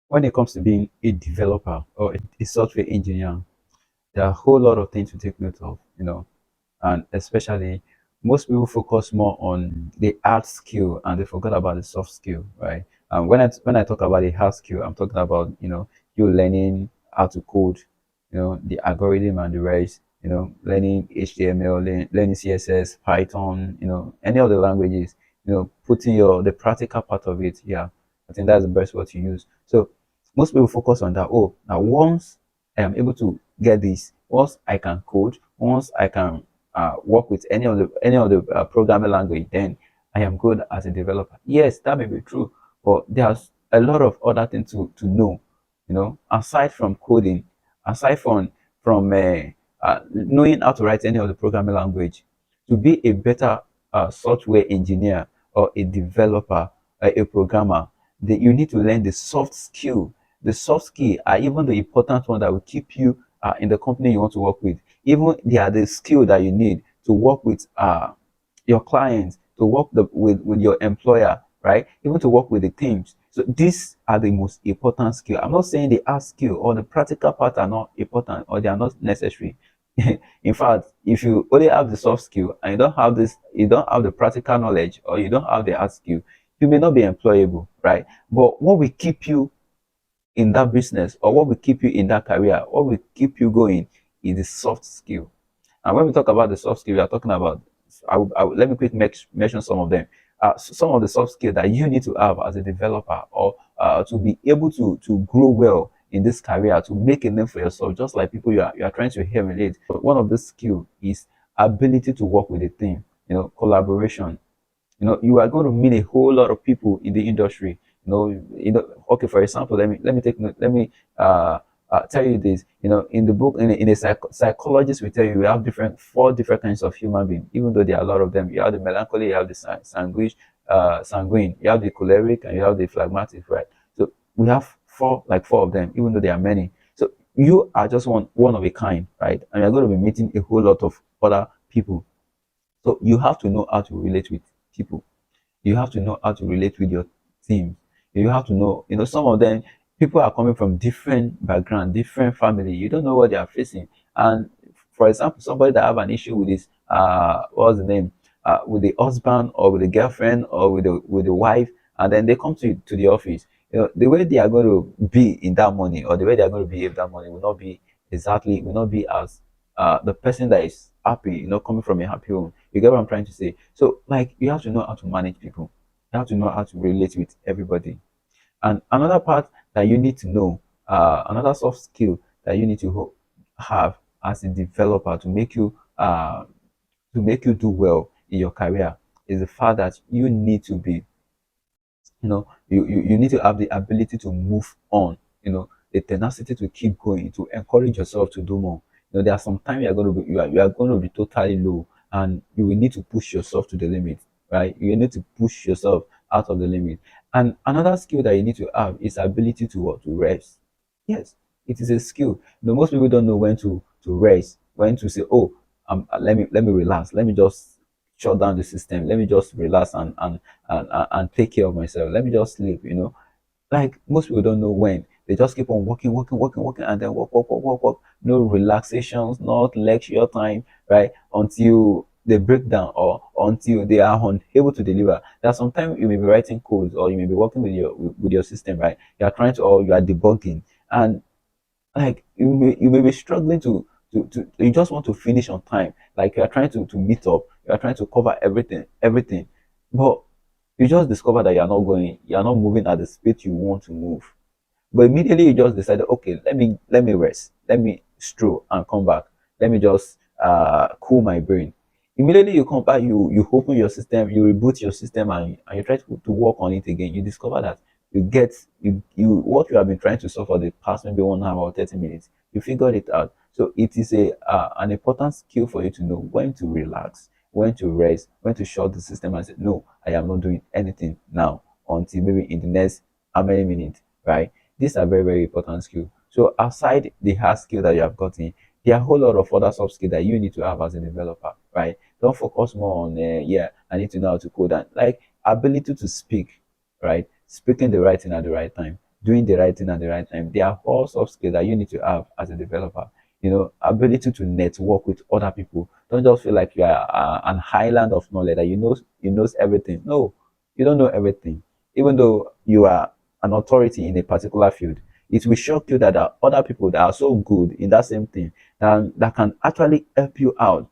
when it comes to being a developer or a software engineer, there are a whole lot of things to take note of, and especially most people focus more on the hard skill and they forget about the soft skill, right? And when I talk about the hard skill, I'm talking about you learning how to code, the algorithm and the rest, learning HTML, learning CSS, Python, any of the languages, putting the practical part of it. Yeah, I think that's the best word to use. So most people focus on that. Oh, now once I am able to get this, once I can code, once I can work with any of the programming language, then I am good as a developer. Yes, that may be true, but there's a lot of other things to know. Aside from coding, aside from knowing how to write any of the programming language, to be a better software engineer or a developer, a programmer, you need to learn the soft skill. The soft skill are even the important one that will keep you in the company you want to work with. Even they are the skill that you need to work with your clients, to work with your employer, right? Even to work with the teams. So these are the most important skill. I'm not saying the hard skill or the practical part are not important or they are not necessary. In fact, if you only have the soft skill and you don't have the practical knowledge or you don't have the hard skill, you may not be employable, right? But what will keep you in that business or what will keep you in that career, what will keep you going is the soft skill. And when we talk about the soft skill, we are talking about, let me quickly mention some of them. Some of the soft skills that you need to have as a developer or to be able to grow well in this career, to make a name for yourself, just like people you are trying to emulate. One of the skill is ability to work with a team, collaboration. You are going to meet a whole lot of people in the industry. Okay, for example, let me take note, let me tell you this. In the book, in a psychologist will tell you we have four different kinds of human being. Even though there are a lot of them, you have the melancholy, you have the sanguine, you have the choleric, and you have the phlegmatic, right? So we have four of them, even though there are many. So you are just one of a kind, right? And you're going to be meeting a whole lot of other people. So you have to know how to relate with people. You have to know how to relate with your team. You have to know, some of them, people are coming from different background, different family. You don't know what they are facing. And for example, somebody that have an issue with this, what's the name, with the husband or with the girlfriend or with the wife, and then they come to the office. The way they are going to be in that money or the way they are going to behave that money will not be as the person that is happy, coming from a happy home. You get what I'm trying to say? So, like, you have to know how to manage people. You have to know how to relate with everybody. And another part that you need to know, another soft skill that you need to have as a developer to make you do well in your career is the fact that you need to be, you need to have the ability to move on, the tenacity to keep going, to encourage yourself to do more. There are some times you are going to be totally low and you will need to push yourself to the limit, right? You need to push yourself out of the limit. And another skill that you need to have is ability to what? To rest. Yes, it is a skill. Most people don't know when to rest, when to say, oh, let me relax, let me just shut down the system, let me just relax and take care of myself, let me just sleep. Like most people don't know when. They just keep on working, working, working, working, and then work, work, work, work, work. No relaxations, not lecture time, right? Until they break down or until they are unable to deliver. That sometimes you may be writing codes or you may be working with your system, right? You are trying to, or you are debugging, and like you may be struggling to you just want to finish on time. Like you are trying to meet up, you are trying to cover everything, but you just discover that you are not moving at the speed you want to move. But immediately you just decided, okay, let me rest, let me stroll and come back. Let me just cool my brain. Immediately you come back, you open your system, you reboot your system, and you try to work on it again. You discover that you what you have been trying to solve for the past maybe 1 hour or 30 minutes, you figured it out. So it is an important skill for you to know when to relax, when to rest, when to shut the system and say, no, I am not doing anything now until maybe in the next how many minutes, right? These are very, very important skills. So aside the hard skill that you have gotten, there are a whole lot of other soft skills that you need to have as a developer, right? Don't focus more on, yeah, I need to know how to code, and like ability to speak, right? Speaking the right thing at the right time. doing the right thing at the right time. They are all soft skills that you need to have as a developer. Ability to network with other people. Don't just feel like you are an island of knowledge that you knows everything. No, you don't know everything. Even though you are an authority in a particular field, it will shock you that there are other people that are so good in that same thing that can actually help you out,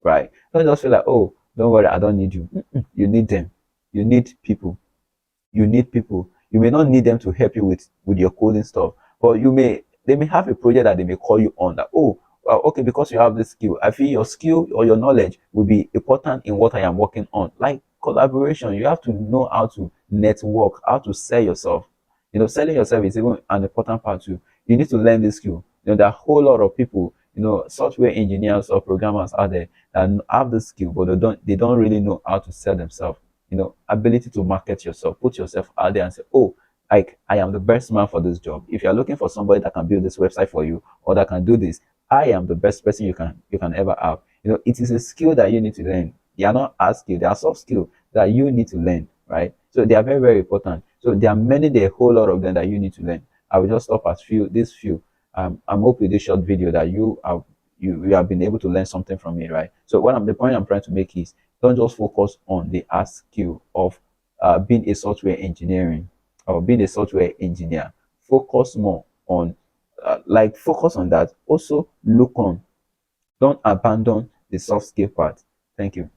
right? Don't just feel like, oh, don't worry, I don't need you. You need them. You need people. You need people. You may not need them to help you with your coding stuff, but they may have a project that they may call you on that, oh, well, okay, because you have this skill, I feel your skill or your knowledge will be important in what I am working on. Like collaboration, you have to know how to network, how to sell yourself. Selling yourself is even an important part too. You need to learn this skill. There are a whole lot of people, software engineers or programmers out there that have the skill, but they don't really know how to sell themselves. Ability to market yourself, put yourself out there and say, oh, like I am the best man for this job. If you're looking for somebody that can build this website for you or that can do this, I am the best person you can ever have. It is a skill that you need to learn. They are not hard skill, they are soft skill that you need to learn, right? So they are very, very important. So there are a whole lot of them that you need to learn. I will just stop at these few. I'm hoping with this short video that you have been able to learn something from me, right? So the point I'm trying to make is, don't just focus on the hard skill of being a software engineering or being a software engineer. Focus more on focus on that. Also look on. Don't abandon the soft skill part. Thank you.